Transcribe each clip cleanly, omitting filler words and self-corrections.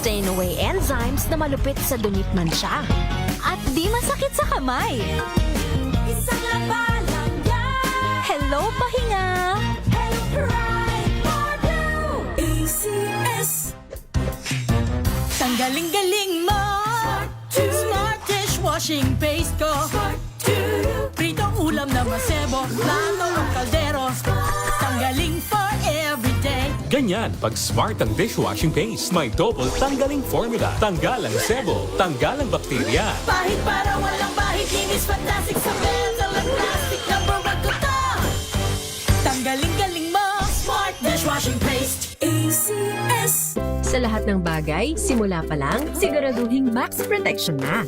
sustain away enzymes na malupit sa dunit man siya. At di masakit sa kamay. Isang labalang yan. Hello, pahinga! Hello, pride, more blue. ACS. Tanggaling-galing mo! Smart dishwashing paste ko. Pritong ulam na masebo, plano ang kaldero. Tanggaling for everyday. Ganyan pag smart ang dishwashing paste. May double tanggaling formula. Tanggal ang sebo, tanggal ang bakterya. Bahid para walang bahid. Linis fantastic sa metal at plastic. Number one ko to. Tanggaling-galing mo! Smart dishwashing paste. ACS. Sa lahat ng bagay, simula pa lang, siguraduhing max protection na.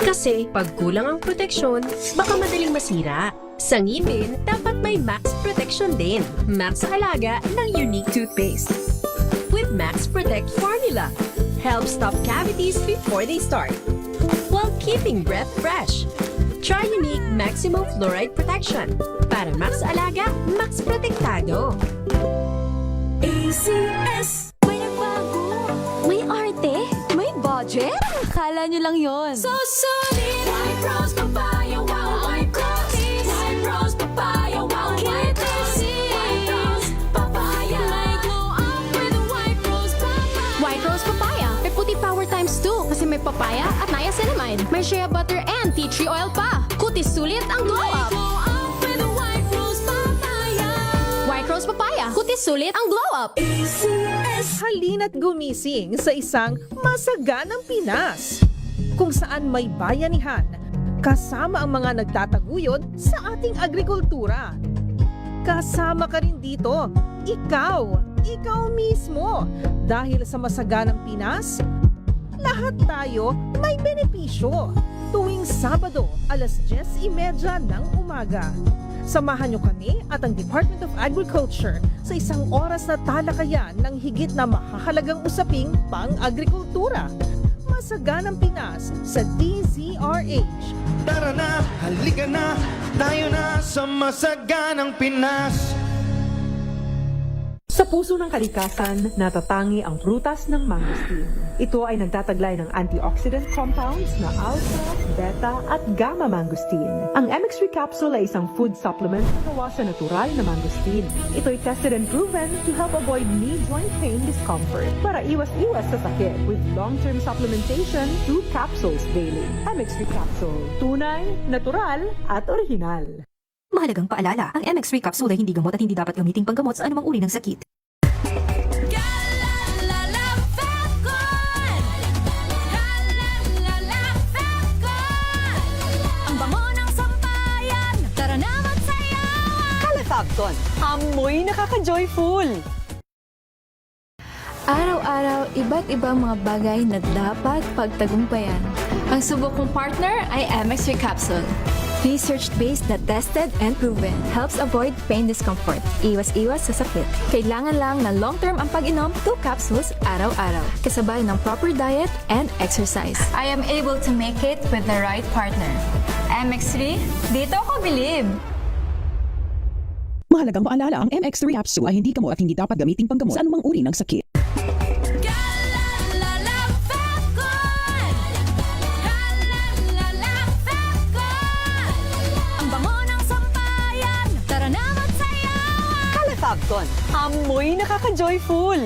Kasi pag kulang ang proteksyon, baka madaling masira. Sa ngipin, dapat may max protection din. Max sa halaga ng unique toothpaste. With Max Protect Formula, help stop cavities before they start, while keeping breath fresh. Try unique maximum fluoride protection. Para max alaga, max protektado. ACS. May nagbago! May arte! May budget! Akala nyo lang yon. So solid. White rose papaya, wow, white rose. White rose papaya, wow, white rose. White rose papaya. May glow up with a white rose papaya. White Rose Papaya. May puti power times 2 kasi may papaya at niacinamide. May shea butter and tea tree oil pa. Kutis sulit ang glow May up. glow up with a white rose papaya. White Rose Papaya. Kutis sulit ang glow up. ACS. Halina't gumising sa isang masaganang Pinas, kung saan may bayanihan, kasama ang mga nagtataguyod sa ating agrikultura. Kasama ka rin dito, ikaw mismo. Dahil sa masaganang Pinas, lahat tayo may benepisyo. Tuwing Sabado, alas 10:30 ng umaga. Samahan niyo kami at ang Department of Agriculture sa isang oras na talakayan ng higit na mahahalagang usaping pang-agrikultura. Masaganang Pinas sa DZRH. Tara na, halika na, tayo na sa masaganang Pinas. Sa puso ng kalikasan, natatangi ang prutas ng mangosteen. Ito ay nagtataglay ng antioxidant compounds na alpha, beta at gamma mangosteen. Ang MX3 capsule ay isang food supplement na gawa sa natural na mangosteen. Ito ay tested and proven to help avoid knee joint pain discomfort para iwas-iwas sa sakit with long-term supplementation 2 capsules daily. MX3 capsule, tunay, natural at original. Mahalagang paalala, ang MX3 capsule ay hindi gamot at hindi dapat gamiting panggamot sa anumang uri ng sakit. Galalala Falcon. Galalala Falcon. Ang bango ng sampayan! Tara na magsayawan! Kalafabcon, amoy nakaka-joyful! Araw-araw, iba't ibang mga bagay na dapat pagtagumpayan. Ang subok kong partner ay MX3 Capsule. Research-based na tested and proven. Helps avoid pain discomfort. Iwas-iwas sa sakit. Kailangan lang na long-term ang pag-inom 2 capsules araw-araw. Kasabay ng proper diet and exercise. I am able to make it with the right partner. MX3, dito ako bilib! Mahalagang paalala, ang MX3 capsule ay hindi gamot at hindi dapat gamiting panggamot sa anumang uri ng sakit. Galalala Falcon. Galalala Falcon. Ang bango ng sampayan! Tara na magsayawan! Kalafabcon, amoy nakaka-joyful!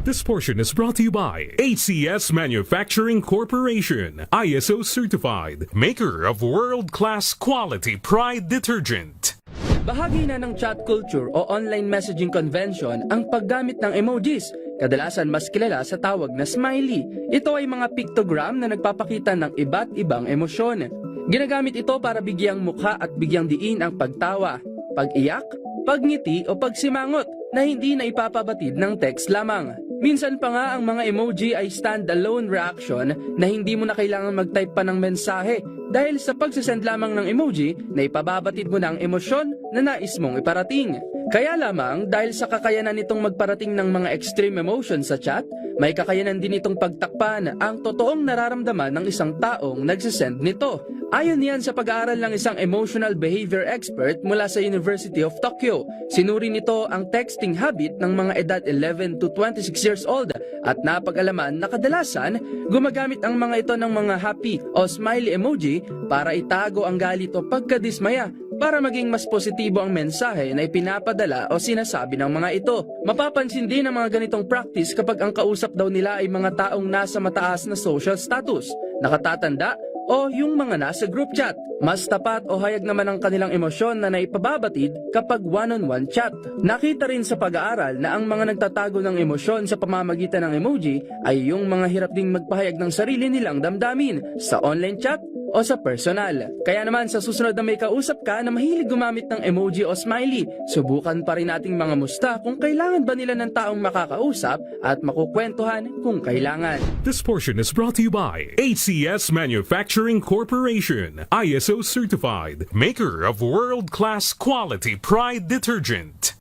This portion is brought to you by ACS Manufacturing Corporation, ISO certified, maker of world-class quality Pride detergent. Bahagi na ng chat culture o online messaging convention ang paggamit ng emojis, kadalasan mas kilala sa tawag na smiley. Ito ay mga pictogram na nagpapakita ng iba't ibang emosyon. Ginagamit ito para bigyang mukha at bigyang diin ang pagtawa, pag-iyak, pagngiti o pagsimangot na hindi na ipapabatid ng text lamang. Minsan pa nga ang mga emoji ay stand-alone reaction na hindi mo na kailangan mag-type pa ng mensahe dahil sa pagsisend lamang ng emoji na ipababatid mo na ang emosyon na nais mong iparating. Kaya lamang dahil sa kakayanan nitong magparating ng mga extreme emotions sa chat, may kakayanan din itong pagtakpan ang totoong nararamdaman ng isang taong nagsisend nito. Ayon yan sa pag-aaral ng isang emotional behavior expert mula sa University of Tokyo. Sinuri nito ang texting habit ng mga edad 11 to 26 years old at napag-alaman na kadalasan gumagamit ang mga ito ng mga happy o smiley emoji para itago ang galit o pagkadismaya para maging mas positibo ang mensahe na ipinapadala o sinasabi ng mga ito. Mapapansin din ang mga ganitong practice kapag ang kausap daw nila ay mga taong nasa mataas na social status, nakatatanda, o yung mga nasa group chat. Mas tapat o hayag naman ang kanilang emosyon na naipababatid kapag one-on-one chat. Nakita rin sa pag-aaral na ang mga nagtatago ng emosyon sa pamamagitan ng emoji ay yung mga hirap ding magpahayag ng sarili nilang damdamin sa online chat o sa personal. Kaya naman sa susunod na may kausap ka na mahilig gumamit ng emoji o smiley, subukan pa rin nating mga musta kung kailangan ba nila ng taong makakausap at makukwentuhan kung kailangan. This portion is brought to you by HCS Manufacturing Corporation, ISO certified, maker of world-class quality Pride detergent.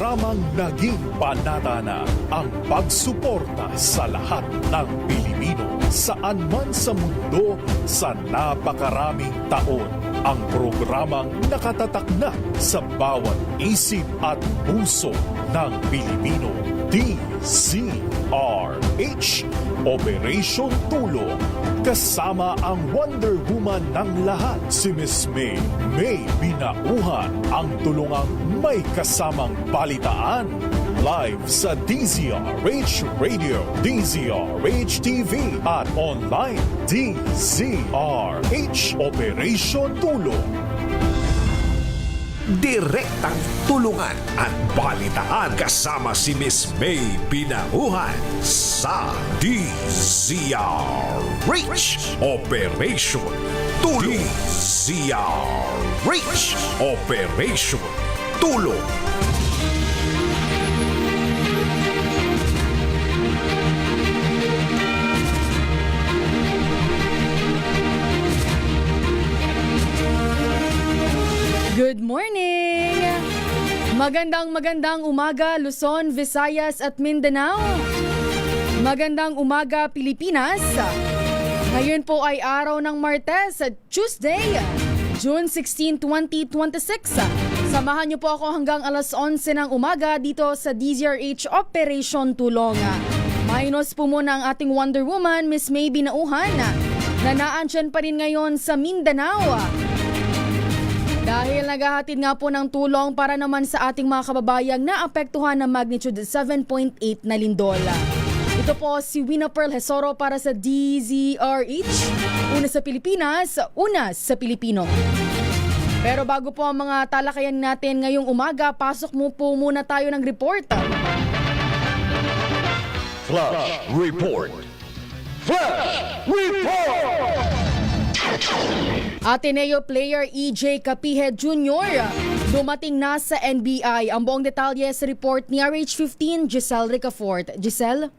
Programang naging panatana ang pagsuporta sa lahat ng Pilipino saan man sa mundo sa napakaraming taon. Ang programang nakatatak na sa bawat isip at puso ng Pilipino. DZRH, Operation Tulong. Kasama ang Wonder Woman ng lahat, si Miss May Binauhan, ang tulungang may kasamang balitaan. Live sa DZRH Radio, DZRH TV at online DZRH Operation Tulong. Direktang tulungan at balitaan kasama si Miss May Binauhan sa DZRH Operation Tulong. DZRH Operation Tulong. Good morning! Magandang umaga Luzon, Visayas at Mindanao. Magandang umaga Pilipinas. Ngayon po ay araw ng Martes, Tuesday, June 16, 2026. Samahan niyo po ako hanggang alas 11 ng umaga dito sa DZRH Operation Tulong. Minus po muna ang ating Wonder Woman, Miss May Binauhan, na naandyan pa rin ngayon sa Mindanao. Dahil naghahatid nga po ng tulong para naman sa ating mga kababayang naapektuhan ng magnitude 7.8 na lindol. Ito po si Wina Pearl Hesoro para sa DZRH. Una sa Pilipinas, una sa Pilipino. Pero bago po ang mga talakayan natin ngayong umaga, pasok mo po muna tayo ng report. Flash Report. Flash Report! Ateneo player EJ Capihe Jr. dumating na sa NBI. Ang buong detalye sa report ni RH15, Giselle Ricafort. Giselle?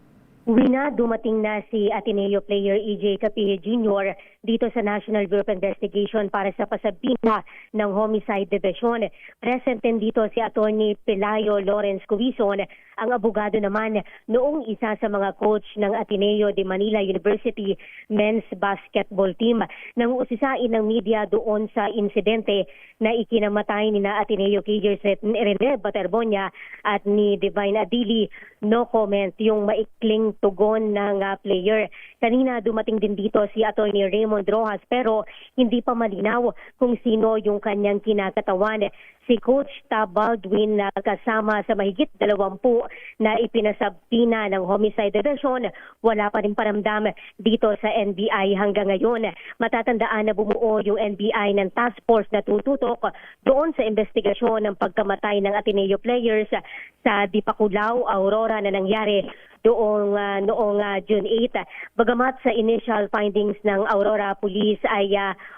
Wina, dumating na si Ateneo player EJ Capihe Jr. dito sa National Bureau of Investigation para sa pasabina ng Homicide Division. Present din dito si Attorney Pelayo Lawrence Cubison, ang abogado naman noong isa sa mga coach ng Ateneo de Manila University men's basketball team. Nang usisain ng media doon sa insidente na ikinamatay ni na Ateneo Kagers Rene Baterbonia at ni Divine Adili, no comment yung maikling tugon ng player. Kanina dumating din dito si Attorney Raymond Rojas pero hindi pa malinaw kung sino yung kanyang kinakatawan. Si Coach Tab Baldwin na kasama sa mahigit 20 na ipinasabina ng Homicide Division, wala pa rin paramdam dito sa NBI hanggang ngayon. Matatandaan na bumuo yung NBI ng task force na tututok doon sa investigasyon ng pagkamatay ng Ateneo players sa Dipakulaw, Aurora na nangyari noong June 8. Bagamat sa initial findings ng Aurora Police ay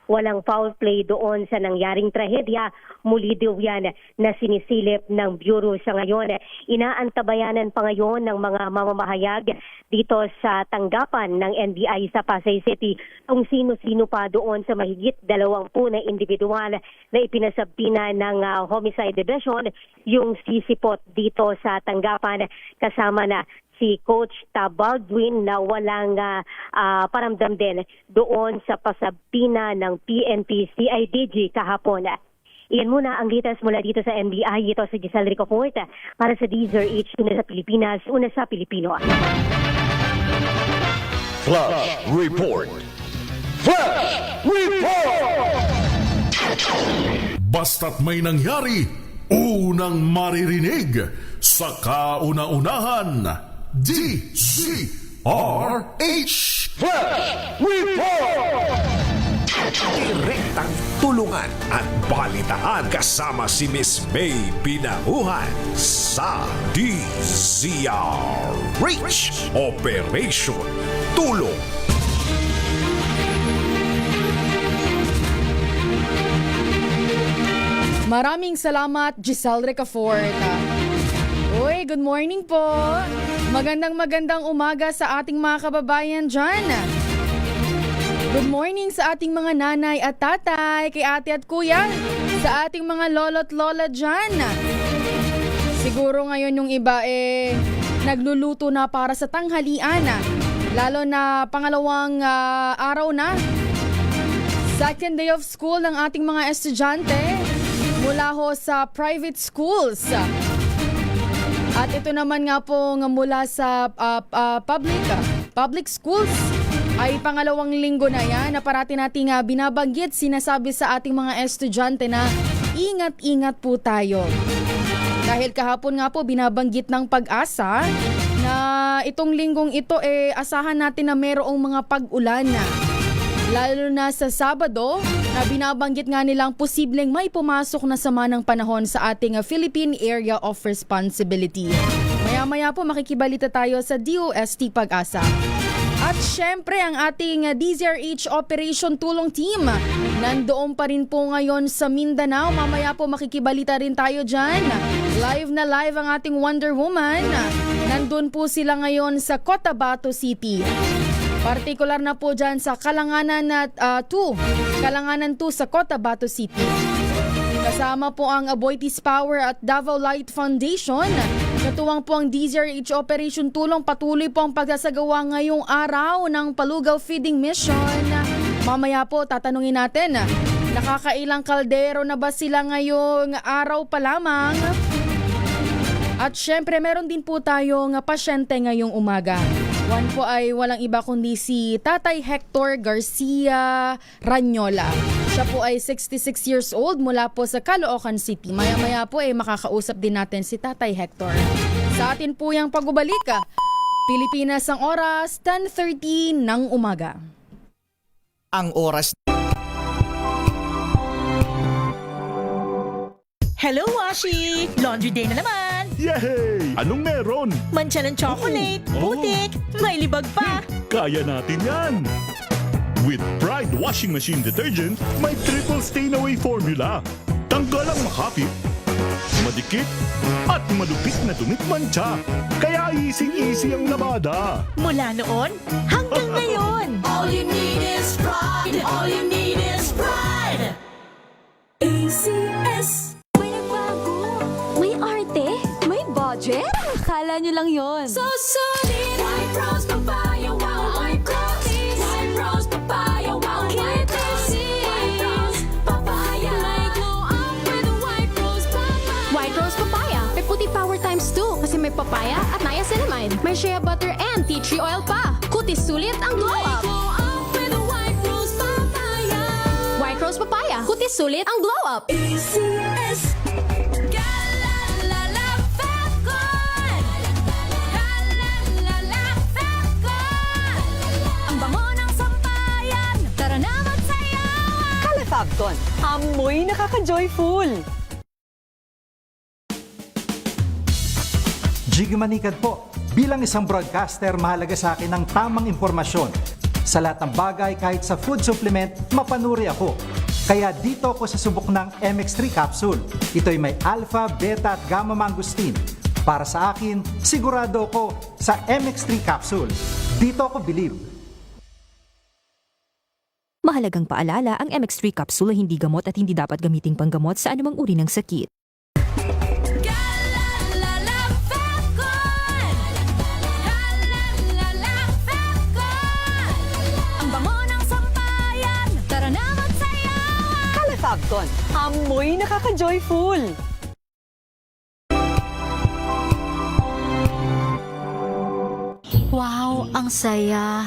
walang foul play doon sa nangyaring trahedya, muli daw yan na sinisilip ng Bureau sa ngayon. Inaantabayanan pa ngayon ng mga mamamahayag dito sa tanggapan ng NBI sa Pasay City kung sino-sino pa doon sa mahigit 20 na individual na ipinasabina ng Homicide Division yung sisipot dito sa tanggapan, kasama na si Coach Baldwin na walang paramdam din doon sa pasabina ng PNP CIDG kahapon. Iyan muna ang latest mula dito sa NBI. Ito si Giselle Ricofort para sa DZRH, una sa Pilipinas, una sa Pilipino. Flash Report. Flash Report! Basta't may nangyari, unang maririnig sa kauna-unahan. DZRH Flash Report! Direktang tulungan at balitaan kasama si Miss May Pinahuhan sa DZRH Operation Tulong. Maraming salamat, Giselle Ricafort. Uy, good morning po. Magandang umaga sa ating mga kababayan dyan. Good morning sa ating mga nanay at tatay, kay ate at kuya, sa ating mga lolo't lola dyan. Siguro ngayon yung iba nagluluto na para sa tanghalian. Lalo na pangalawang araw na. Second day of school ng ating mga estudyante mula ho sa private schools. At ito naman nga po mula sa public schools ay pangalawang linggo na yan na parati nating binabanggit, sinasabi sa ating mga estudyante na ingat-ingat po tayo. Dahil kahapon nga po binabanggit ng Pag-asa na itong linggong ito asahan natin na mayroong mga pag-ulan na. Lalo na sa Sabado na binabanggit nga nilang posibleng may pumasok na sama ng panahon sa ating Philippine Area of Responsibility. Maya-maya po makikibalita tayo sa DOST Pag-asa. At syempre ang ating DZRH Operation Tulong Team nandoon pa rin po ngayon sa Mindanao. Mamaya po makikibalita rin tayo dyan. Live na live ang ating Wonder Woman. Nandun po sila ngayon sa Cotabato City. Partikular na po dyan sa Kalanganan 2 sa Cotabato City. Kasama po ang Aboitiz Power at Davao Light Foundation. Katuwang po ang DZRH Operation Tulong, patuloy po ang pagsasagawa ngayong araw ng Palugaw Feeding Mission. Mamaya po tatanungin natin, nakakailang kaldero na ba sila ngayong araw pa lamang? At syempre meron din po tayong pasyente ngayong umaga. One po ay walang iba kundi si Tatay Hector Garcia Ranyola. Siya po ay 66 years old mula po sa Caloocan City. Maya-maya po makakausap din natin si Tatay Hector. Sa atin po yung pag-ubalik, Pilipinas ang oras, 10:30 ng umaga. Ang oras. Hello, Washi! Laundry day na naman! Yay! Anong meron? Mancha ng chocolate, putik, may libag pa! Kaya natin yan! With Pride Washing Machine Detergent, may triple stain-away formula. Tanggal ang makapit, madikit, at malupit na dumit mancha. Kaya easy-easy ang labada. Mula noon hanggang ngayon! All you need is pride. All you need is pride. ACS. May arte? May budget? Akala nyo lang yon. So solid. White rose papaya, wow, white rose. White rose papaya, wow, white rose. White rose papaya. May glow up with white rose papaya. White Rose Papaya. May puti power times 2 kasi may papaya at niacinamide. May shea butter and tea tree oil pa. Kutis sulit ang glow up. Glow up with white rose papaya. White Rose Papaya. Kutis sulit ang glow up. ACS. Fabcon, amoy nakaka-joyful! Jiggy Manikad po, Bilang isang broadcaster, mahalaga sa akin ang tamang impormasyon. Sa lahat ng bagay, kahit sa food supplement, mapanuri ako. Kaya dito ako sa subok ng MX3 capsule. Ito'y may alpha, beta at gamma mangosteen. Para sa akin, sigurado ako sa MX3 capsule. Dito ako believe. Mahalagang paalala, ang MX3 capsule ay hindi gamot at hindi dapat gamiting panggamot sa anumang uri ng sakit. Ang bango ng sampayan, tara na magsayaw! Calefacton, amoy nakaka-joyful. Wow, ang saya.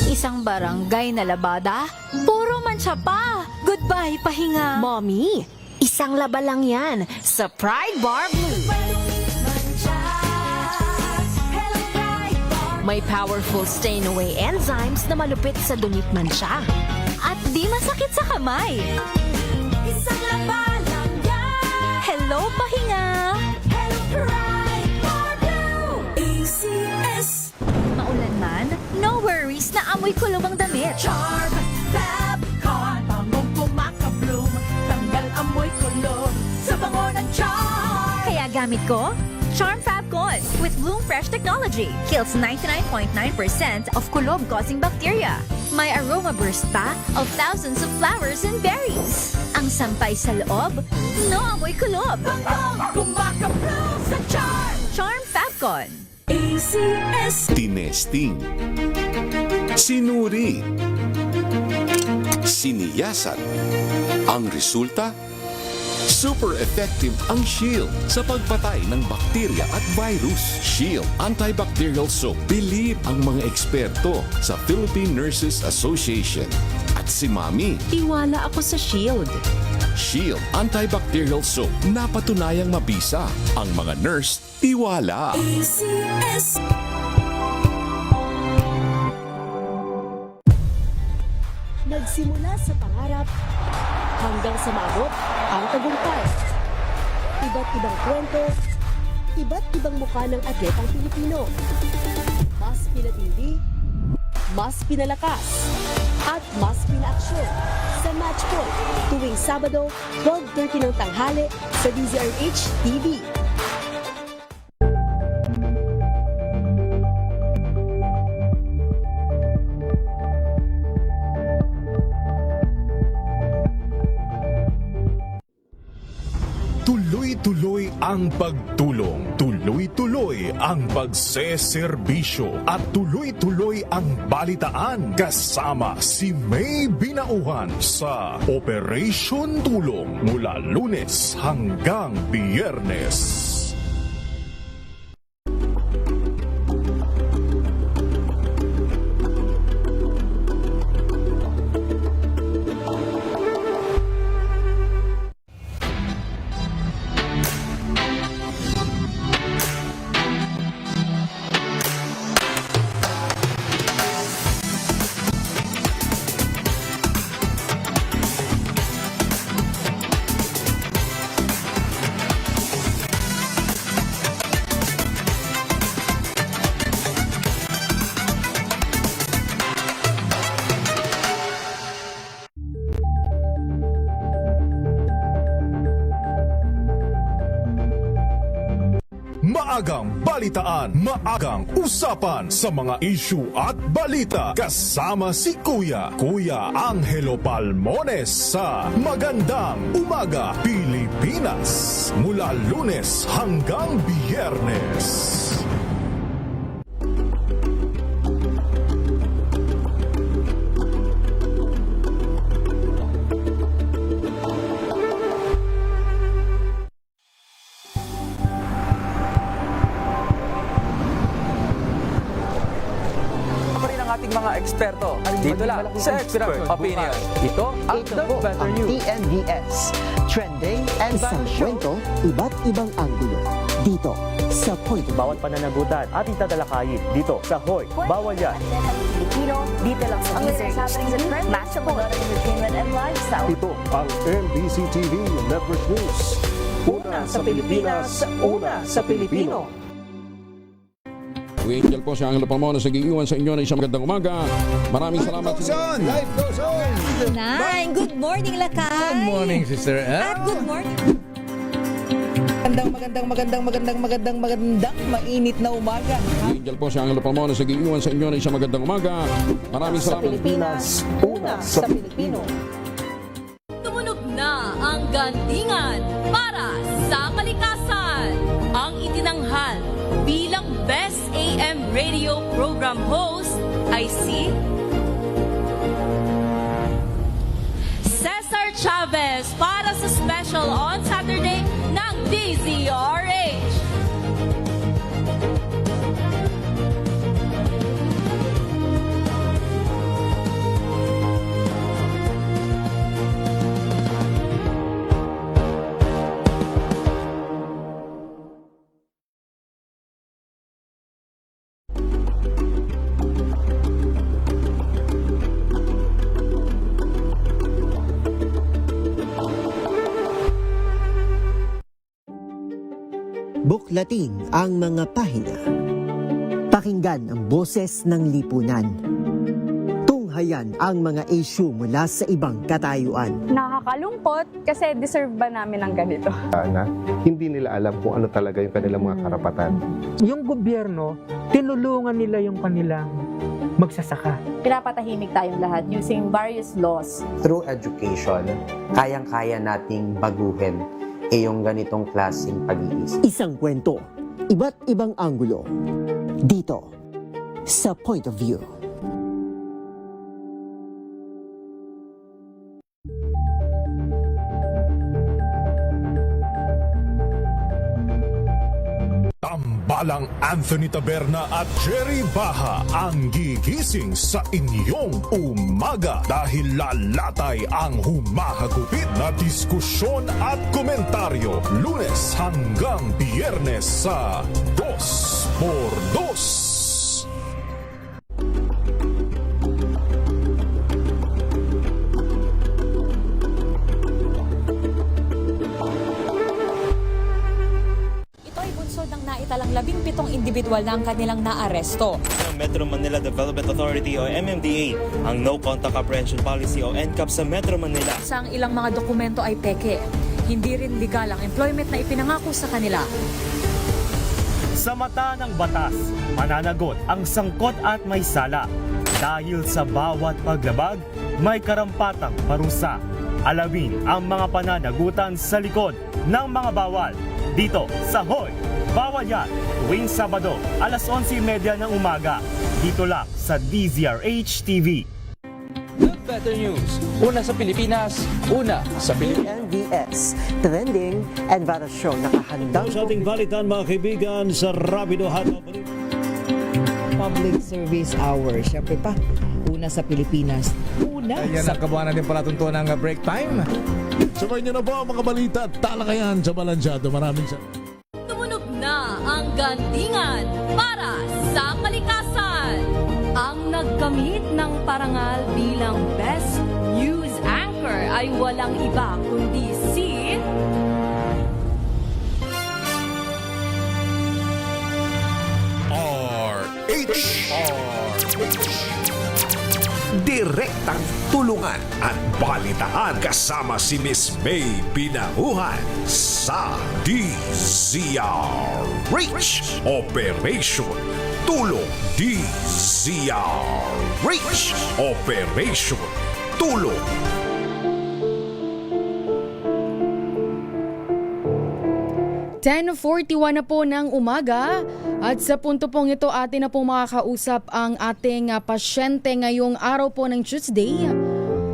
Isang barangay na labada, puro mancha pa. Goodbye, pahinga. Mommy, isang laba lang yan sa Pride Bar Blue. May powerful stain-away enzymes na malupit sa dunit mancha. At di masakit sa kamay. Isang laba lang yan. Hello, pahinga. Hello, Pride Bar Blue. ACS. Maulan man, no worries na amoy kulong ang damit. Charm Fabcon, bangong pumakabloom, tanggal amoy kulong sa bango ng charm. Kaya gamit ko, Charm Fabcon with Bloom Fresh technology. Kills 99.9% of kulob-causing bacteria. May aroma burst pa of thousands of flowers and berries. Ang sampay sa loob, no amoy kulob. Bangong pumakabloom sa charm. Charm Fabcon. ACS. Tinesting. Sinuri. Siniyasan. Ang resulta? Super effective ang Shield sa pagpatay ng bakterya at virus. Shield Antibacterial Soap. Believe ang mga eksperto sa Philippine Nurses Association. At si Mami. Tiwala ako sa Shield. Shield Antibacterial Soap. Napatunayang mabisa. Ang mga nurse, tiwala. ACS. Nagsimula sa pangarap hanggang sa maabot ang tagumpay. Iba't ibang kwento, iba't ibang mukha ng atletang Pilipino. Mas pinatindi, mas pinalakas, at mas pinaaksyon sa Match Point tuwing Sabado, 12:30 ng tanghali sa DZRH TV. Tuloy-tuloy ang pagtulong, tuloy-tuloy ang pagseserbisyo, at tuloy-tuloy ang balitaan kasama si May Binauhan sa Operation Tulong mula Lunes hanggang Biyernes. Maagang balitaan, maagang usapan sa mga issue at balita kasama si Kuya Angelo Palmones sa Magandang Umaga Pilipinas mula Lunes hanggang Biyernes. Mga eksperto dito lang sa Expert Opinion. Ito ang The Better News. TNVS. Trending and isang kwento, iba't ibang anggulo. Dito sa Hoy. Bawat pananagutan ating tatalakayin dito sa Hoy. Bawal yan. Pilipino, dito lang sa DZRH. Matchable entertainment and lifestyle. Ito ang MBC TV Network News. Una sa Pilipinas, una sa Pilipino. Angel po si Angelo Palmona sa giiwan sa inyo na isang magandang umaga. Maraming salamat. Life goes on! Nine, good morning, Lakay. Good morning, Sister At good morning. Magandang mainit na umaga. Angel po si Angelo Palmona sa giiwan sa inyo na isang magandang umaga. Maraming salamat. Pilipinas, una sa Pilipino. Tumunog na ang gandingan para sa kalikasan. Ang itinanghal bilang Best AM Radio Program Host ay si Cesar Chavez para sa special on Saturday ng DZRH. Buklatin ang mga pahina. Pakinggan ang boses ng lipunan. Tunghayan ang mga issue mula sa ibang katayuan. Nakakalungkot kasi deserve ba namin ng ganito? Na hindi nila alam kung ano talaga yung kanilang mga karapatan. Yung gobyerno, tinulungan nila yung kanilang magsasaka. Pinapatahimik tayong lahat using various laws. Through education, kayang-kaya nating baguhin yung ganitong klaseng pag-iisip. Isang kwento, iba't ibang anggulo. Dito, sa Point of View. Tambalang Anthony Taberna at Jerry Baha ang gigising sa inyong umaga dahil lalatay ang humahagupit na diskusyon at komentaryo Lunes hanggang Biyernes sa 2x2. Naitalang 17 individual na ang kanilang naaresto. Metro Manila Development Authority o MMDA ang No Contact Apprehension Policy o NCAP sa Metro Manila. Sa ang ilang mga dokumento ay peke. Hindi rin legal ang employment na ipinangako sa kanila. Sa mata ng batas, mananagot ang sangkot at may sala. Dahil sa bawat paglabag, may karampatang parusa. Alamin ang mga pananagutan sa likod ng mga bawal. Dito sa Hoy! Bawal yan, tuwing Sabado, alas 11:30 ng umaga. Dito lang sa DZRH TV. Good Better News. Una sa Pilipinas, una sa Pilipinas. NVS, Trending and Viral Show. Nakahandang sa ating balitan mga kaibigan sa Rapido Hotdog. Public Service Hour. Siyempre pa, una sa Pilipinas. Una Ayan sa... ang kabuhanan din palatuntuan ng break time. Sabay niyo na po ang mga balita at talakayan sa Balansyado. Maraming salamat. Na ang gandingan para sa kalikasan. Ang nagkamit ng parangal bilang Best News Anchor ay walang iba kundi si Direktang tulungan at balitaan kasama si Miss May Pinahuhan sa DZRH Operation Tulong DZRH Operation Tulong. (10:41) na po ng umaga at sa punto pong ito atin na pong makakausap ang ating pasyente ngayong araw po ng Tuesday.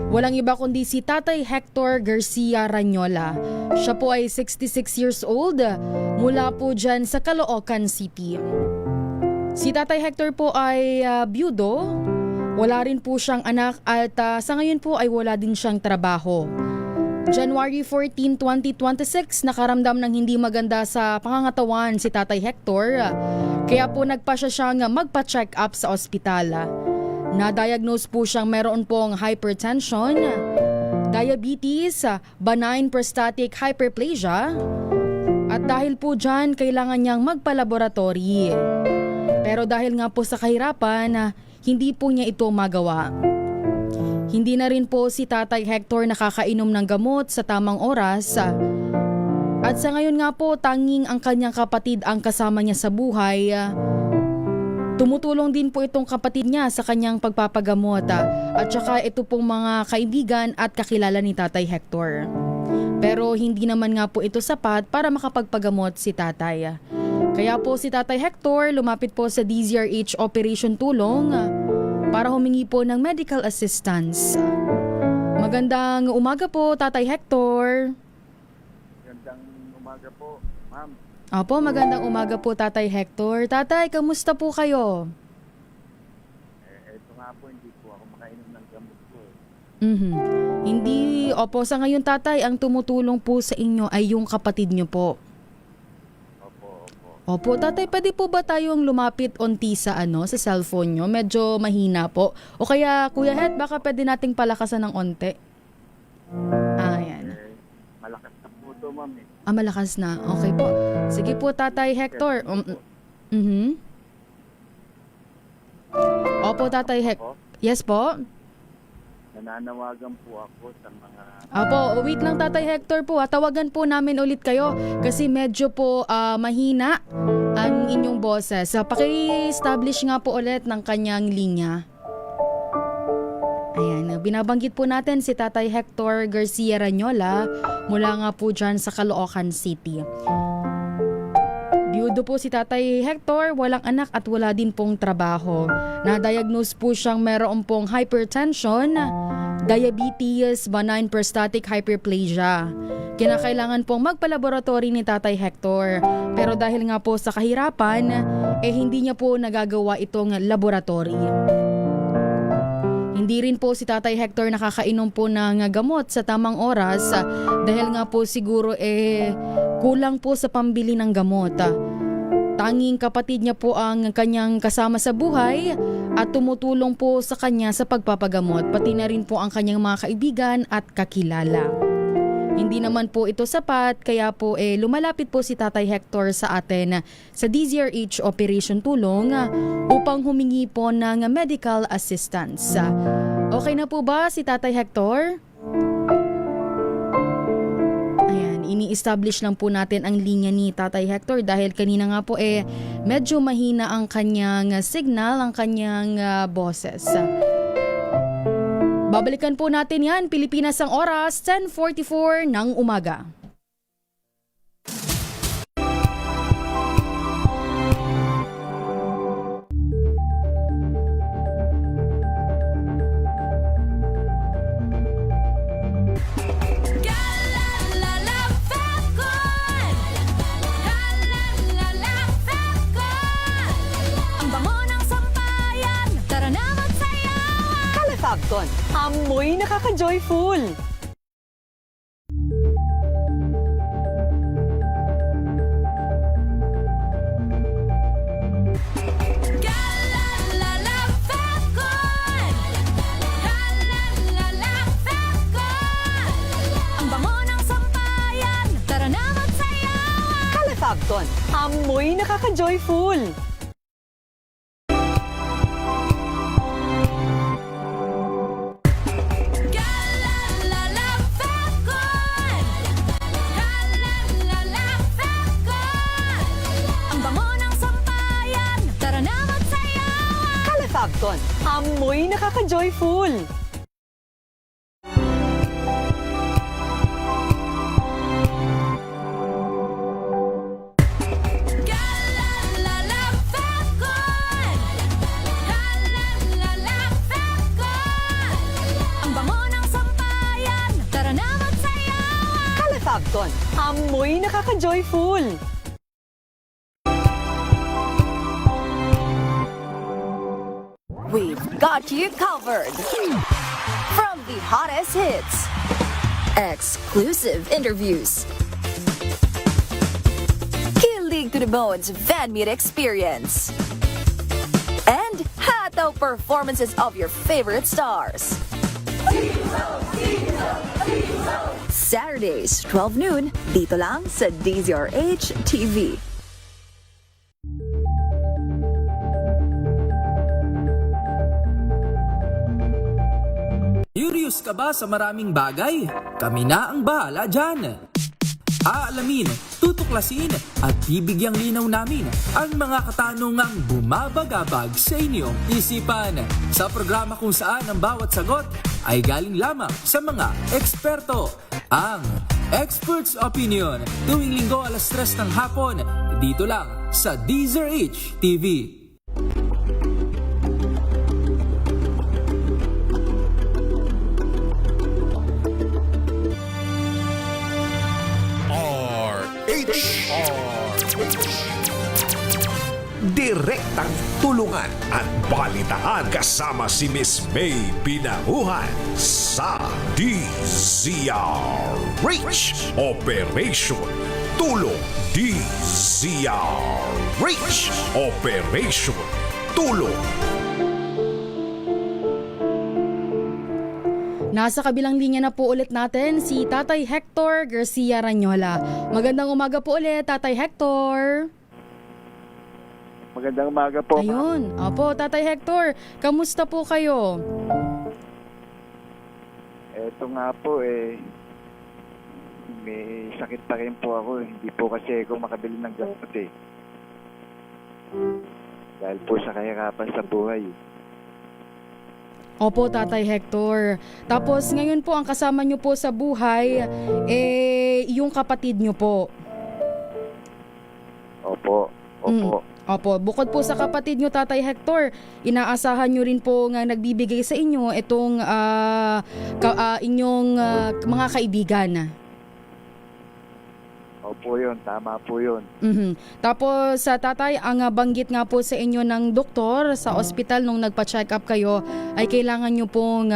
Walang iba kundi si Tatay Hector Garcia Ranyola. Siya po ay 66 years old mula po dyan sa Caloocan City. Si Tatay Hector po ay byudo, wala rin po siyang anak at sa ngayon po ay wala din siyang trabaho. January 14, 2026, nakaramdam ng hindi maganda sa pangangatawan si Tatay Hector. Kaya po nagpasya siyang magpa-check up sa ospital. Na-diagnose po siyang meron pong hypertension, diabetes, benign prostatic hyperplasia, at dahil po dyan, kailangan niyang magpa-laboratory. Pero dahil nga po sa kahirapan, hindi po niya ito magawa. Hindi na rin po si Tatay Hector nakakainom ng gamot sa tamang oras. At sa ngayon nga po, tanging ang kanyang kapatid ang kasama niya sa buhay. Tumutulong din po itong kapatid niya sa kanyang pagpapagamot. At saka ito pong mga kaibigan at kakilala ni Tatay Hector. Pero hindi naman nga po ito sapat para makapagpagamot si tatay. Kaya po si Tatay Hector lumapit po sa DZRH Operation Tulong para humingi po ng medical assistance. Magandang umaga po, Tatay Hector. Magandang umaga po, ma'am. Opo, magandang umaga po, Tatay Hector. Tatay, kamusta po kayo? Ito nga po, hindi po ako makainom ng gamot po. Hindi, opo, sa ngayon tatay, ang tumutulong po sa inyo ay yung kapatid nyo po. Opo, tatay, pwede po ba tayong lumapit onti sa sa cellphone nyo? Medyo mahina po. O kaya, Kuya Het, baka pwede nating palakasan ng onte. Ayan. Malakas na po ito, ma'am. Malakas na. Okay po. Sige po, Tatay Hector. Opo, Tatay Hector. Yes po? Nananawagan po ako sa mga... Apo, wait lang Tatay Hector po. Tawagan po namin ulit kayo kasi medyo po mahina ang inyong boses. Paki-establish nga po ulit ng kanyang linya. Ayan, binabanggit po natin si Tatay Hector Garcia Ranyola mula nga po dyan sa Caloocan City. Biyudo po si Tatay Hector, walang anak at wala din pong trabaho. Na-diagnose po siyang meron pong hypertension, diabetes, benign prostatic hyperplasia. Kinakailangan pong magpalaboratory ni Tatay Hector. Pero dahil nga po sa kahirapan, hindi niya po nagagawa itong laboratory. Hindi rin po si Tatay Hector nakakainom po ng gamot sa tamang oras dahil nga po siguro kulang po sa pambili ng gamot. Tanging kapatid niya po ang kanyang kasama sa buhay at tumutulong po sa kanya sa pagpapagamot, pati na rin po ang kanyang mga kaibigan at kakilala. Hindi naman po ito sapat kaya po lumalapit po si Tatay Hector sa atin sa DZRH Operation Tulong upang humingi po ng medical assistance. Okay na po ba si Tatay Hector? Ayan, ini-establish lang po natin ang linya ni Tatay Hector dahil kanina nga po medyo mahina ang kanyang signal, ang kanyang boses. Babalikan po natin yan, Pilipinas ang oras, 10:44 ng umaga. Fabcon, amoy nakaka-joyful. Ang bango ng sampayan, tara na magsayawan. Kala Fabcon, amoy nakaka-joyful. Fabcon, amoy nakaka-joyful. Ang bango ng sampayan, tara na magsayawan. Kala Fabcon, amoy nakaka-joyful. We've got you covered. From the hottest hits, exclusive interviews, kilig to the bones fan meet experience, and hataw performances of your favorite stars. Saturdays, 12 noon, dito lang sa DZRH TV. Curious ka ba sa maraming bagay? Kami na ang bahala dyan. Aalamin, tutuklasin at bibigyang linaw namin ang mga katanungang bumabagabag sa inyong isipan. Sa programa kung saan ang bawat sagot ay galing lamang sa mga eksperto. Ang Expert's Opinion, tuwing linggo 3:00 ng hapon, dito lang sa DZRH TV. Direktang tulungan at balitaan kasama si Miss May Pinahuhan sa DZRH Operation Tulong. DZRH Operation Tulong. Nasa kabilang linya na po ulit natin si Tatay Hector Garcia Ranyola. Magandang umaga po ulit, Tatay Hector. Magandang umaga po. Ayun. Opo, Tatay Hector, kamusta po kayo? Eto nga po may sakit pa rin po ako. Hindi po kasi ako makabili ng gamot dahil po sa kahirapan sa buhay. Opo, Tatay Hector. Tapos ngayon po ang kasama nyo po sa buhay, yung kapatid nyo po. Opo. Opo, bukod po sa kapatid nyo, Tatay Hector, inaasahan nyo rin po nga nagbibigay sa inyo itong inyong mga kaibigan. Opo yun, tama po yun. Tapos Tatay, ang banggit nga po sa inyo ng doktor sa ospital nung nagpa-check up kayo ay kailangan nyo pong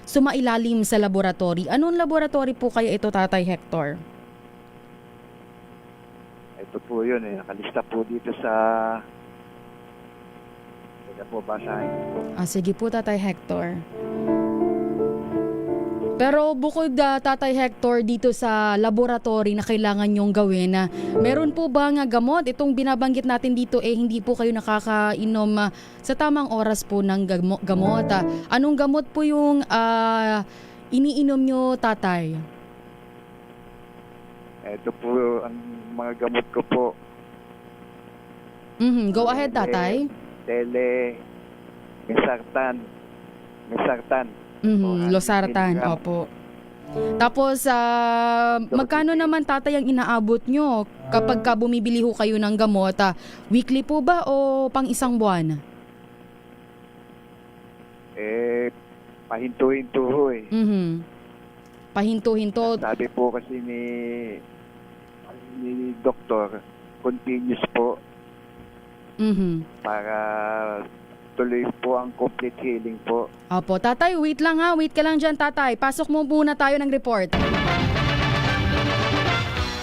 sumailalim sa laboratory. Anong laboratory po kaya ito, Tatay Hector? Ito po yun nakalista po dito sa... Sige po, basahin po. Sige po, Tatay Hector. Pero bukod Tatay Hector dito sa laboratory na kailangan nyong gawin, meron po ba nga gamot? Itong binabanggit natin dito hindi po kayo nakakainom sa tamang oras po ng gamot. Anong gamot po yung iniinom nyo, Tatay? Ito po ang mga gamot ko po. Go ahead, Tatay. Mesartan. Losartan, opo. Tapos, magkano naman, Tatay, ang inaabot nyo kapag bumibili ho kayo ng gamot? Weekly po ba o pang isang buwan? Pahinto-hinto ho Pahinto-hinto. Sabi po kasi ni doktor, continuous po. Para tuloy po ang complete healing po. Opo, Tatay, wait lang ha. Wait ka lang dyan, Tatay. Pasok mo muna tayo ng report.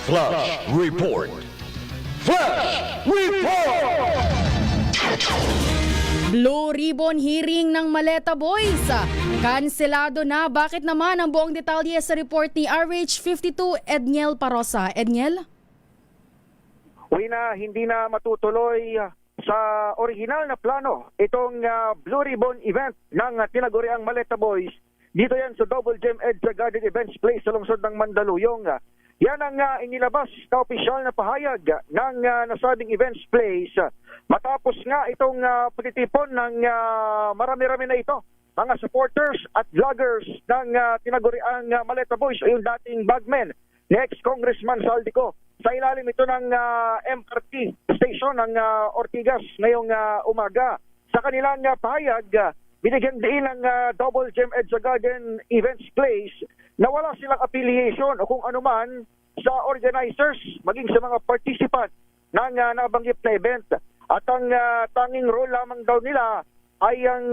Flash Report. Flash Report! Blue Ribbon hearing ng Maleta Boys. Kanselado na. Bakit naman? Ang buong detalye sa report ni RH52 Edniel Parosa. Edniel? Hindi na matutuloy sa original na plano itong Blue Ribbon event ng tinaguriang Maleta Boys. Dito yan sa Double Gem EDSA Garden Events Place sa lungsod ng Mandaluyong. Yan ang inilabas na opisyal na pahayag ng nasabing events place matapos nga itong pagtitipon ng marami-rami na ito mga supporters at vloggers ng tinaguriang Maleta Boys o yung dating bagmen ni ex-Congressman Saldico. Sa ilalim ito ng MRT station ng Ortigas ngayong umaga. Sa kanilang pahayag, binigyan din ng Double Gem EDSA Garden Events Place na wala silang affiliation o kung anuman sa organizers maging sa mga participant ng nabanggit na event. At ang tanging role lamang daw nila ay ang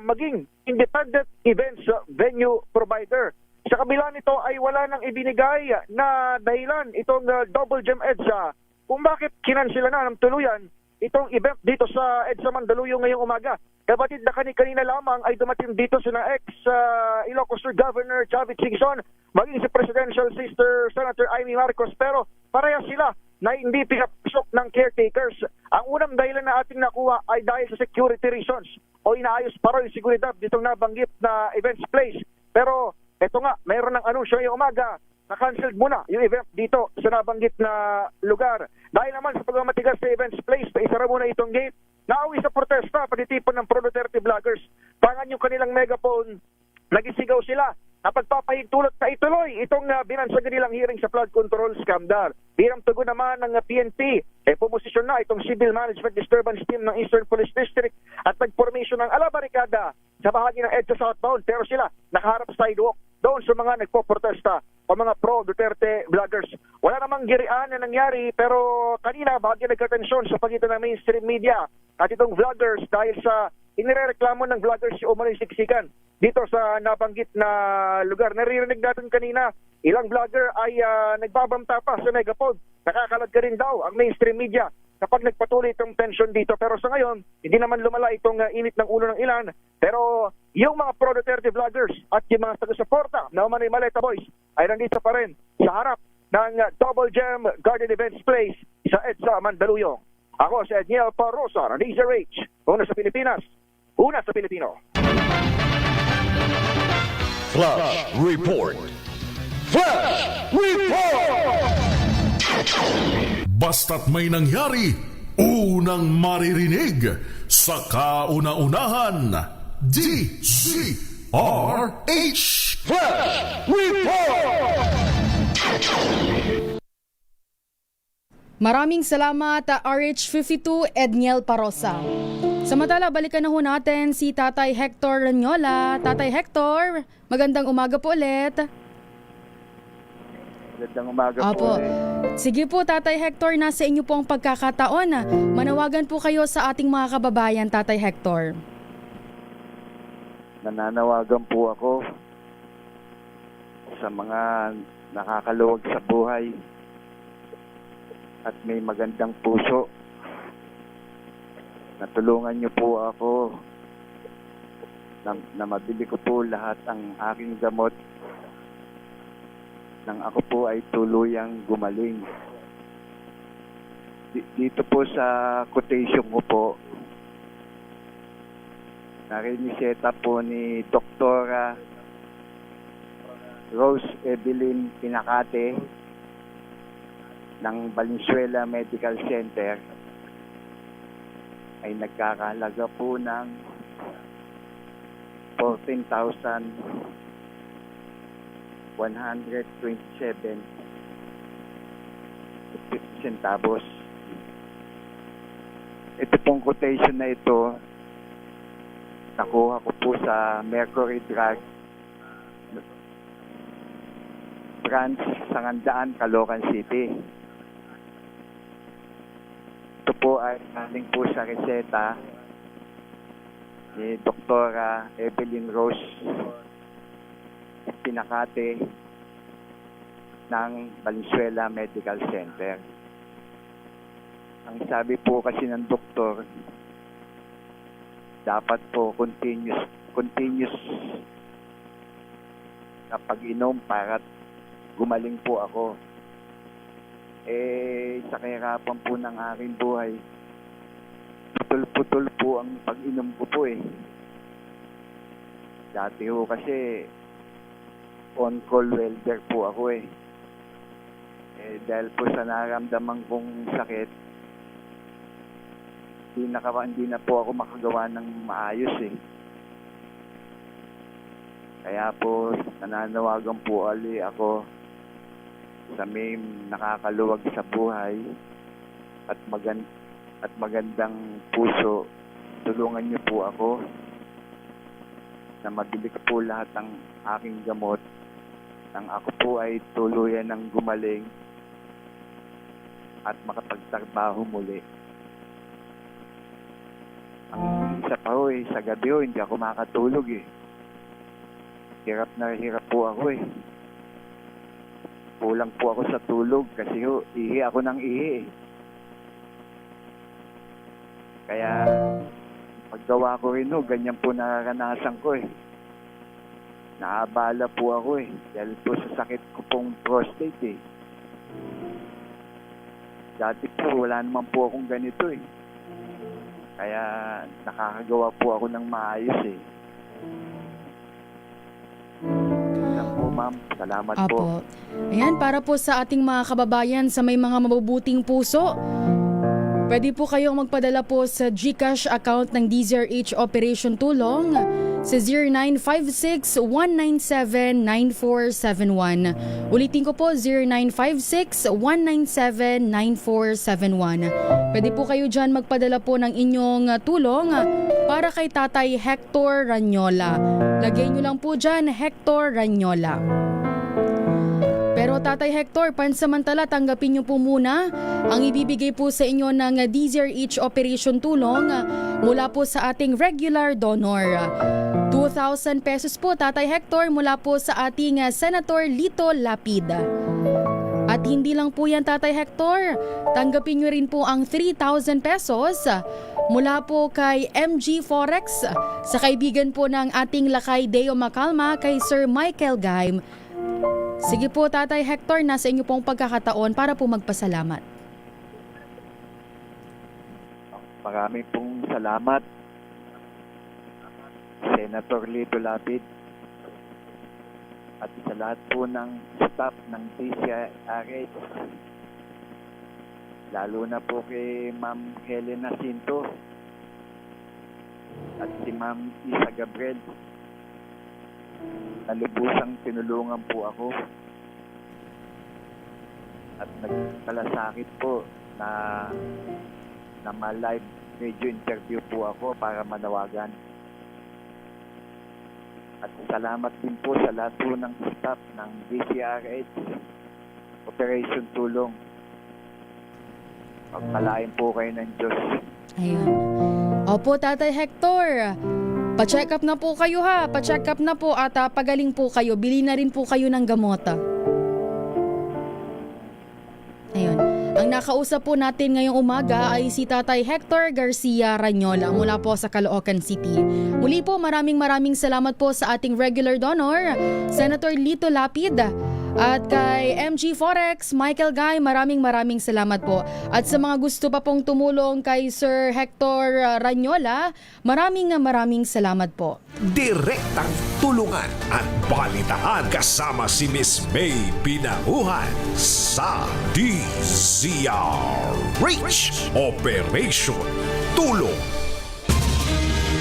maging independent events venue provider. Sa kabila nito ay wala nang ibinigay na dahilan itong Double Gem EDSA kung bakit kinansela na ng tuluyan itong event dito sa EDSA Mandaluyong ngayong umaga. Kapatid na kanina lamang ay dumating dito sina ex-Ilocos Sur Governor Chavit Singson, maging si Presidential Sister Senator Amy Marcos, pero parehas sila na hindi pinapasok ng caretakers. Ang unang dahilan na ating nakuha ay dahil sa security reasons o inaayos pa rin yung seguridad ditong nabanggit na events place Pero ito nga, mayroon ng anunsyo ngayong umaga na canceled muna yung event dito sa nabanggit na lugar. Dahil naman sa pagmamatigas sa events place, isara muna itong gate. Nauwi sa protesta, pagtitipon ng pro-Duterte vloggers. Pangan yung kanilang megaphone, nagisigaw sila na pagpapahintulot na ituloy itong binansagan nilang hearing sa flood control scandal. Bilang tugon naman ng PNP, pumosisyon na itong Civil Management Disturbance Team ng Eastern Police District at nagpormisyon ng alabarikada sa bahagi ng EDSA southbound. Pero sila nakaharap sa sidewalk doon sa mga nagpoprotesta o mga pro-Duterte vloggers. Wala namang girian na nangyari, pero kanina bahagi nagkatensyon sa pagitan ng mainstream media at itong vloggers dahil sa inirereklamo ng vloggers yung umano'y siksikan dito sa nabanggit na lugar. Naririnig natin kanina, ilang vlogger ay nagbabanta pa sa megaphone. Nakakalag ka rin daw ang mainstream media kapag nagpatuloy itong tension dito. Pero sa ngayon, hindi naman lumala itong init ng ulo ng ilan. Pero yung mga pro-Duterte vloggers at yung mga taga-suporta na umano'y Maleta Boys ay nandito pa rin sa harap ng Double Gem Garden Events Place sa EDSA Mandaluyong. Ako si Edniel Parrosa ng DZRH. Una sa Pilipinas, una sa Pilipino. Flash Report. Flash Report! Basta't may nangyari, unang maririnig sa kauna-unahan. DZRH Flash Report! Maraming salamat, RH52 Edniel Parrosa. Samantala, balikan na ho natin si Tatay Hector Ranyola. Tatay Hector, magandang umaga po ulit. Magandang umaga Opo. po. Sige po, Tatay Hector, nasa inyo po ang pagkakataon. Manawagan po kayo sa ating mga kababayan, Tatay Hector. Nananawagan po ako sa mga nakakaluwag sa buhay at may magandang puso. Natulungan niyo po ako na mabili ko po lahat ang aking gamot nang ako po ay tuluyang gumaling. Dito po sa quotation ko po, nariniseta po ni Doktora Rose Evelyn Pinacate ng Valenzuela Medical Center ay nagkakahalaga po ng 14,127 centavos. Ito pong quotation na ito nakuha ko po sa Mercury Drug branch Sangandaan, Caloocan City. Ito po ay galing po sa reseta ni Doktora Evelyn Rose Pinacate ng Valenzuela Medical Center. Ang sabi po kasi ng doktor, dapat po continuous na pag-inom para gumaling po ako. Sa kahirapan po ng aking buhay, putol-putol po ang pag-inom ko po eh. Dati ho kasi on-call welder po ako eh. Dahil po sa naramdaman kong sakit, hindi na po ako makagawa ng maayos eh. Kaya po nananawagan po ali ako sa may nakakaluwag sa buhay at magandang puso, tulungan niyo po ako na mabili ko po lahat ng aking gamot nang ako po ay tuluyan ng gumaling at makapagtrabaho muli. Ang isa pa ho sa gabi ho, hindi ako makatulog eh. Hirap na hirap po ako eh. Kulang po ako sa tulog kasi ho, ihi ako ng ihi eh. Kaya paggawa ko rin ho, ganyan po nararanasan ko eh. Naabala po ako eh. Dahil po sa sakit ko pong prostate eh. Dati po wala naman po akong ganito eh. Kaya nakakagawa po ako ng maayos eh. ma'am. Salamat po. Apo. Ayan, para po sa ating mga kababayan sa may mga mabubuting puso, pwede po kayong magpadala po sa GCash account ng DZRH Operation Tulong sa 0956-197-9471. Ulitin ko po, 0956-197-9471. Pwede po kayo dyan magpadala po ng inyong tulong para kay Tatay Hector Ranyola. Lagay nyo lang po dyan, Hector Ranyola. Pero Tatay Hector, pansamantala tanggapin niyo po muna ang ibibigay po sa inyo ng DZRH Operation Tulong mula po sa ating regular donor. 2,000 pesos po, Tatay Hector, mula po sa ating Senator Lito Lapid. At hindi lang po yan, Tatay Hector, tanggapin niyo rin po ang 3,000 pesos mula po kay MG Forex sa kaibigan po ng ating lakay Deo Macalma kay Sir Michael Gaim. Sige po, Tatay Hector, nasa inyo pong pagkakataon para po magpasalamat. Maraming pong salamat, Senator Lito Lapid, at sa lahat po ng staff ng DZRH, lalo na po kay Ma'am Helena Cinto at si Ma'am Isa Gabriel. Nalubusang tinulungan po ako at nagkalasakit po na ma-live radio interview po ako para manawagan. At salamat din po sa lahat po ng staff ng DZRH Operation Tulong. Pagpalain po kayo ng Diyos. Ayun. Opo, Tatay Hector. Pa-check up na po kayo ha. Pa-check up na po at pagaling po kayo. Bili na rin po kayo ng gamot. Ayun. Ang nakausap po natin ngayong umaga ay si Tatay Hector Garcia Ranyola mula po sa Caloocan City. Muli po, maraming salamat po sa ating regular donor, Senator Lito Lapid. At kay MG Forex, Michael Guy, maraming salamat po. At sa mga gusto pa pong tumulong kay Sir Hector Ranyola, maraming salamat po. Direktang tulungan at balitaan kasama si Miss May Pinahuhan sa DZRH Operation Tulong.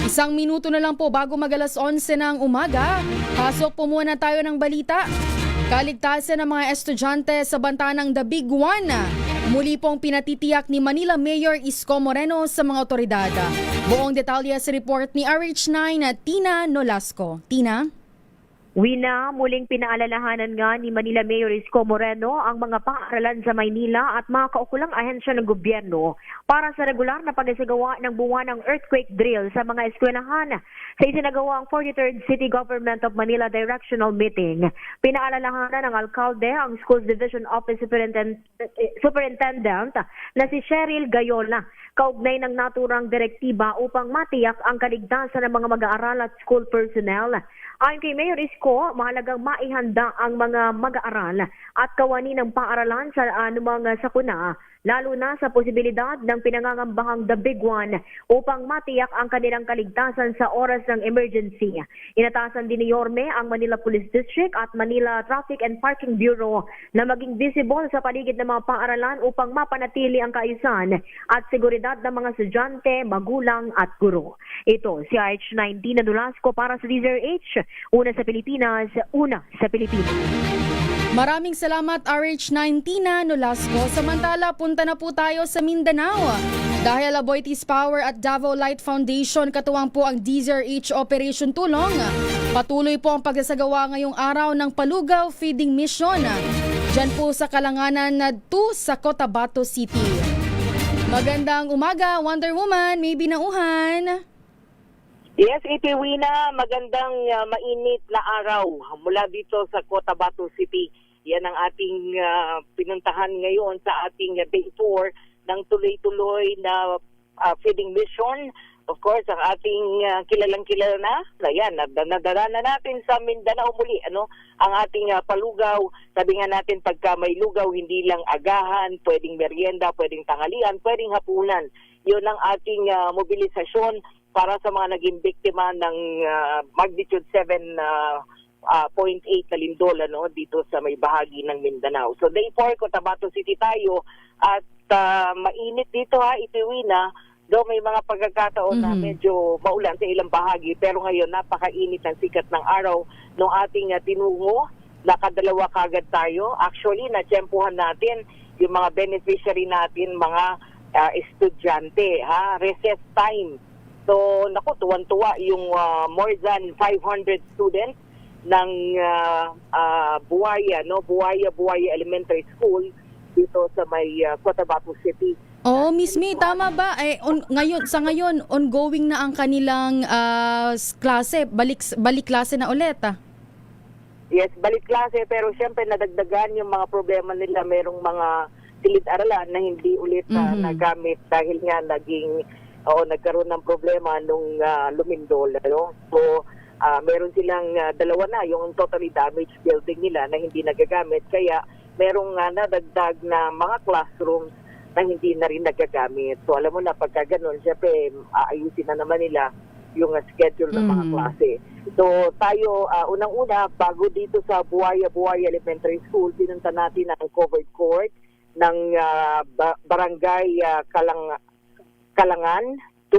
Isang minuto na lang po bago mag-alas 11 ng umaga, pasok po muna tayo ng balita. Kaligtasan ng mga estudyante sa banta ng The Big One. Muli pong pinatitiyak ni Manila Mayor Isko Moreno sa mga otoridad. Buong detalye sa report ni RH9 Tina Nolasco. Tina? Wina, muling pinaalalahanan nga ni Manila Mayor Isko Moreno ang mga paaralan sa Maynila at mga kaukulang ahensya ng gobyerno para sa regular na pagsasagawa ng buwan ng earthquake drill sa mga eskwelahan. Sa isinagawa ang 43rd City Government of Manila Directional Meeting, pinaalalahanan ng alkalde ang Schools Division Office Superintendent na si Cheryl Gayola kaugnay ng naturang direktiba upang matiyak ang kaligtasan ng mga mag-aaral at school personnel. Ayon kay Mayor Isko, mahalagang maihanda ang mga mag-aaral at kawani ng paaralan sa anumang sakuna, lalo na sa posibilidad ng pinangangambahang The Big One upang matiyak ang kanilang kaligtasan sa oras ng emergency. Inatasan din ni Yorme ang Manila Police District at Manila Traffic and Parking Bureau na maging visible sa paligid ng mga paaralan upang mapanatili ang kaayusan at seguridad ng mga estudyante, magulang at guro. Ito si RH19 na Nolasco para sa DZRH. Una sa Pilipinas, una sa Pilipinas. Maraming salamat RH19 na Nolasco. Samantala, punta na po tayo sa Mindanao. Dahil Aboitiz Power at Davao Light Foundation katuwang po ang DZRH Operation Tulong. Patuloy po ang pagsasagawa ngayong araw ng Palugaw Feeding Mission. Diyan po sa Kalanganan 2 sa Cotabato City. Magandang umaga, Wonder Woman, may binauhan. Yes, Wina, magandang mainit na araw mula dito sa Cotabato City. Yan ang ating pinuntahan ngayon sa ating day tour ng tuloy-tuloy na feeding mission. Of course, ang ating kilalang-kilala na, yan, nadala natin sa Mindanao muli, ang ating palugaw. Sabi nga natin, pagka may lugaw, hindi lang agahan, pwedeng merienda, pwedeng tanghalian, pwedeng hapunan. Yun ang ating mobilisasyon para sa mga naging biktima ng magnitude 7 0.8 na lindol dito sa may bahagi ng Mindanao. So day 4, Cotabato City tayo at mainit dito Itiwina. Do may mga pagkakataon na medyo maulan sa ilang bahagi pero ngayon napakainit ng sikat ng araw ng ating tinungo. Nakadalawa kagad tayo. Actually, natsyempuhan natin yung mga beneficiary natin, mga estudyante, recess time. So, tuwan-tuwa yung more than 500 students ng Buaya Elementary School dito sa may Cotabato City. Oh, Miss May, tama ba? Ngayon, ongoing na ang kanilang klase. Balik klase na ulit, Yes, balik klase pero siyempre nadagdagan yung mga problema nila. Merong mga silid-aralan na hindi ulit nagamit dahil nga nagkaroon ng problema nung lumindol. So, meron silang dalawa na yung totally damaged building nila na hindi nagagamit. Kaya merong nadagdag na mga classrooms na hindi na rin nagagamit. So, alam mo na, pagka ganun, siyempre, aayusin na naman nila yung schedule ng mga klase. So tayo, unang-una, bago dito sa Buaya Elementary School, pinunta natin ang covered court ng Barangay Kalangan 2.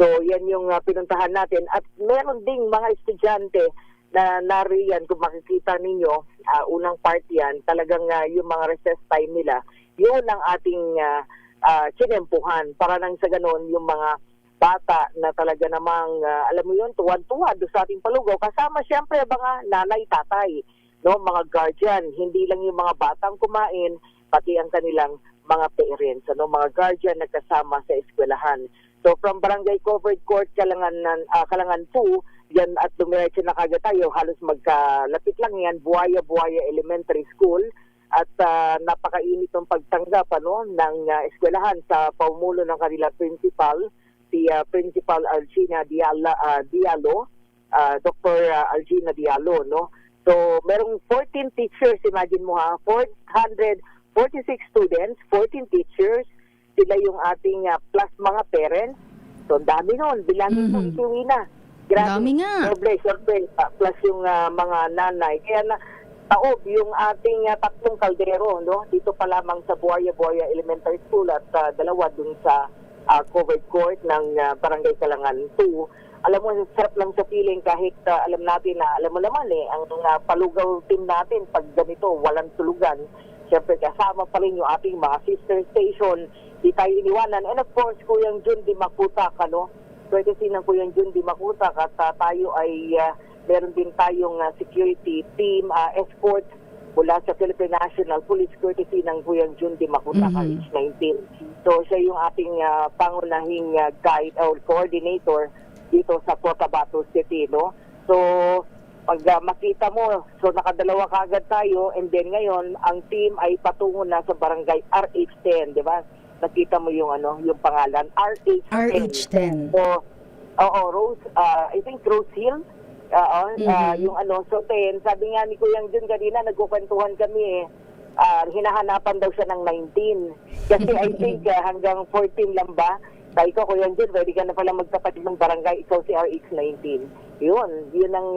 So yan yung pinuntahan natin. At meron ding mga estudyante na nariyan, kung makikita ninyo, unang part yan, talagang yung mga recess time nila, yun ang ating chinempuhan. Para nang sa ganun, yung mga bata na talaga namang, alam mo yun, tuwan-tuwa doon sa ating palugaw. Kasama siyempre mga nanay, tatay, mga guardian. Hindi lang yung mga batang kumain, pati ang kanilang mga parents, mga guardian na kasama sa eskwelahan. So from Barangay Covered Court, Kalangan 2, yan at dumiretso na kagad tayo, halos magkalapit lang yan, Buaya Elementary School. At napakainit ng pagtanggap ng eskwelahan sa paumulo ng kanilang principal, si Principal Algina Diallo, Dr. Algina Diallo, So, merong 14 teachers, imagine mo 446 students, 14 teachers, sila yung ating plus mga parents. So, ang dami nun, bilangin mo Itiwina. Dami nga. Plus yung mga nanay. Kaya taob yung ating tatlong kaldero, dito pa lamang sa Buaya Elementary School at dalawa dun sa covered court ng Barangay Kalangan 2. Alam mo, sarap lang sa feeling kahit alam natin na, alam mo naman ang palugaw team natin pag ganito, walang tulugan. Siyempre kasama pa rin yung ating mga sister station, di tayo iniwanan. And of course, Kuyang Jun Di Makutak, courtesy ng Kuyang Jun Di Makutak at tayo ay meron din tayong security team, escort mula sa Philippine National Police courtesy ng Kuyang Jun Di Makutak, age 19. So siya yung ating pangunahing guide or coordinator dito sa Cotabato City, So pag makita mo, so nakadalawa kagad tayo and then ngayon ang team ay patungo na sa Barangay RH10, di ba? Nakita mo yung yung pangalan, RH10. So Rose, I think Rose Hill. Yung so 10, sabi nga ni Kuyang Jun kanina, nagkukwentuhan kami hinahanapan daw siya ng 19. Kasi I think hanggang 14 lang ba? Sabi ko, Kuyang Jun, pwede ka na pala magkapatid ng barangay, ikaw si RH19. Yun ang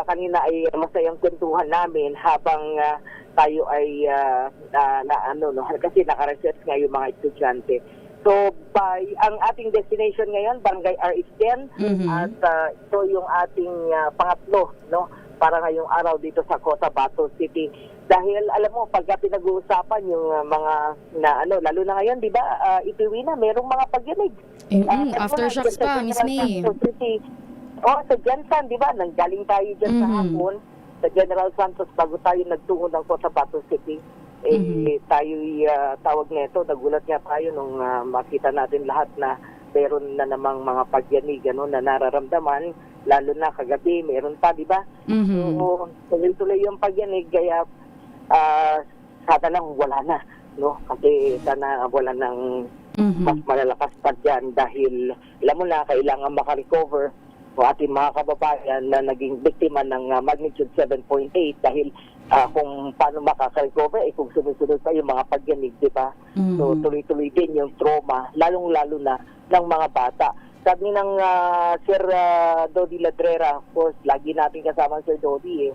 kanina ay masayang kwentuhan namin habang tayo ay kasi naka-research nga yung mga estudyante. So, ang ating destination ngayon, Barangay RH10, at ito yung ating pangatlo, para ngayong araw dito sa Cotabato City. Dahil, alam mo, pagka pinag-uusapan yung mga, lalo na ngayon, di ba, Itiwina, merong mga pagyanig. Aftershocks pa, Miss May. Sa Jansan, di ba, nanggaling tayo dyan sa hapon, sa General Santos, bago tayo nagtungo ng Cotabato City. Tayo tawag nito, nagulat nga tayo nung makita natin lahat na meron na namang mga pagyanig na nararamdaman, lalo na kagabi meron pa, di ba? So tuloy yung pagyanig, kaya sana lang wala na, kasi sana wala ng mas malalakas pa dyan dahil alam mo na, kailangan makarecover o ating mga kababayan na naging biktima ng magnitude 7.8 dahil kung paano makaka-recover kung sunod-sunod pa yung mga pagyanig, di ba? So tuloy-tuloy din yung trauma, lalong-lalo na ng mga bata. Sabi ng Sir Dodi Ladrera, of course, lagi natin kasama Sir Dodi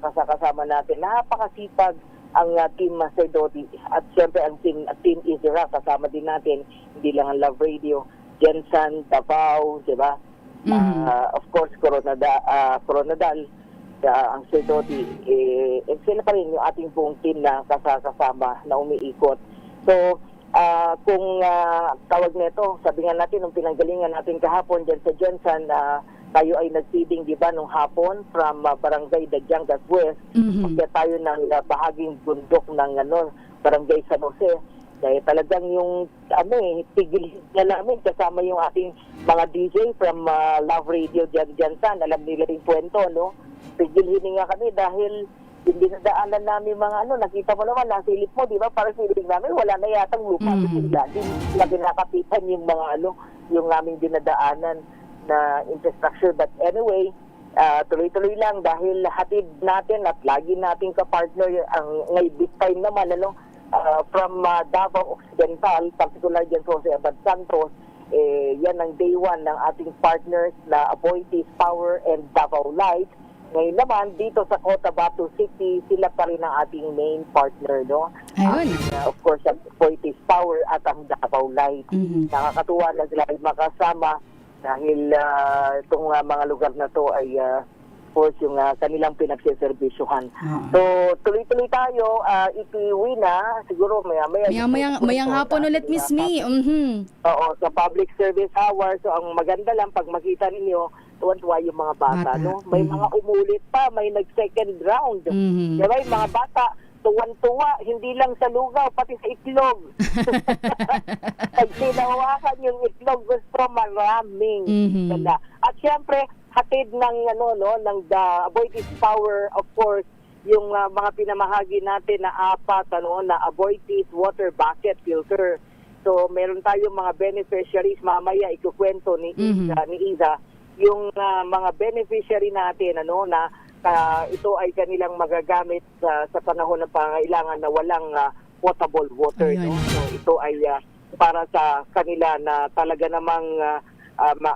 kasama natin. Napakasipag ang team Sir Dodi at siyempre ang team Izra kasama din natin, hindi lang ang Love Radio, Jensan, Davao, di ba? Of course, Coronadal, ang Sir Dodi, sila pa rin yung ating buong team na kasama na umiikot. So, kung tawag nito, sabi nga natin, nung pinanggalingan natin kahapon dyan sa Jensan, tayo ay nag-feeding, di ba, nung hapon from Barangay Dagyangas West. Kaya tayo ng bahaging bundok ng Barangay San Jose. Dahil talagang yung tigil na namin kasama yung ating mga DJ from Love Radio Jensan. Alam nila yung kwento, no? Tigil hininga kami dahil hindi nadaanan namin mga nakita mo naman, nasilip mo, di ba? Para silip namin, wala na yatang lupa. Hindi na kinakapitan yung mga yung aming dinadaanan na infrastructure. But anyway, tuloy-tuloy lang dahil hatid natin at lagi nating kapartner ang ngayon this time naman, from Davao Occidental, particular dyan sa Jose Abad Santos, yan ang day one ng ating partners na Aboitiz Power and Davao Light. Ngayon naman, dito sa Cotabato City, sila pa rin ang ating main partner, no? Ayun. Of course, ang Aboitiz Power at ang Davao Light. Nakakatuwa na sila ay makasama dahil itong mga lugar na to ay of course yung kanilang pinagseservisyohan. So tuloy-tuloy tayo, ipiuwi na siguro mayang hapon ulit, Miss May. Oo, sa public service hour. So ang maganda lang pag makita ninyo, tuwan-tuwa yung mga bata. No? May mga umulit pa, may nag-second round. Diba, yung mga bata tuwan-tuwa, hindi lang sa lugaw, pati sa itlog. Pag sinawakan yung itlog, gusto maraming. At syempre, hatid ng ng the Aboitiz Power, of course, yung mga pinamahagi natin na apat na Aboitiz water bucket filter. So meron tayong mga beneficiaries, mamaya ikukwento ni Iza yung mga beneficiary natin na ito ay kanilang magagamit sa panahon ng pangailangan na walang potable water. No? So ito ay para sa kanila na talaga namang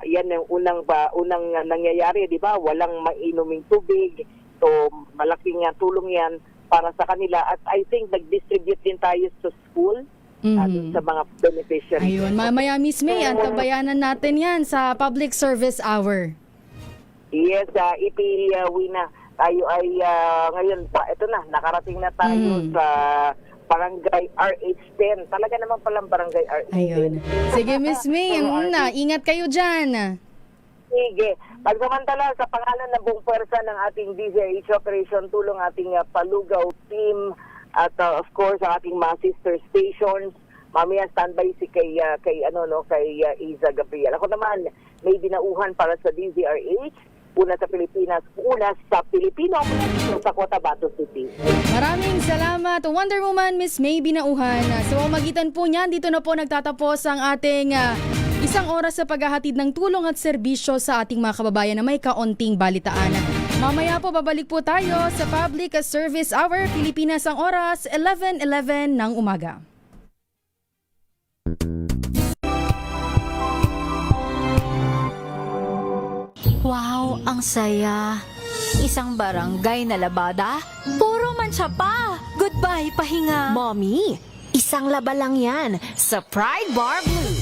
yan yung unang nangyayari, di ba? Walang mainuming tubig. So malaking tulong yan para sa kanila. At I think nag-distribute din tayo sa school sa mga beneficiaries. Ayun, mamaya Miss May, antabayanan natin yan sa Public Service Hour. Yes, ipiuwi na. Tayo ay ngayon, ito na, nakarating na tayo sa Barangay RH10. Talaga naman palang Barangay RH10. Ayun. Sige, Miss May, ingat kayo dyan. Sige. Pagsamantala, sa pangalan ng buong pwersa ng ating DZRH Operation Tulong, ating Palugaw team, at of course, ang ating mga sister stations, mamaya standby si kay Iza Gabriel. Ako naman, may dinauhan para sa DZRH. Una sa Pilipinas, una sa Pilipino, sa Cotabato City. Maraming salamat, Wonder Woman Miss May Binauhan. Sa pamamagitan po niyan, dito na po nagtatapos ang ating isang oras sa paghahatid ng tulong at serbisyo sa ating mga kababayan na may kaunting balitaan. Mamaya po babalik po tayo sa Public Service Hour, Pilipinas ang oras, 11:11 ng umaga. Wow, ang saya. Isang barangay na labada, puro mancha pa. Goodbye, pahinga. Mommy, isang laba lang yan sa Pride Bar Blue.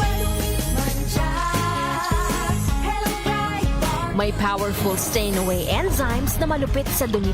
May powerful stain-away enzymes na malupit sa dumi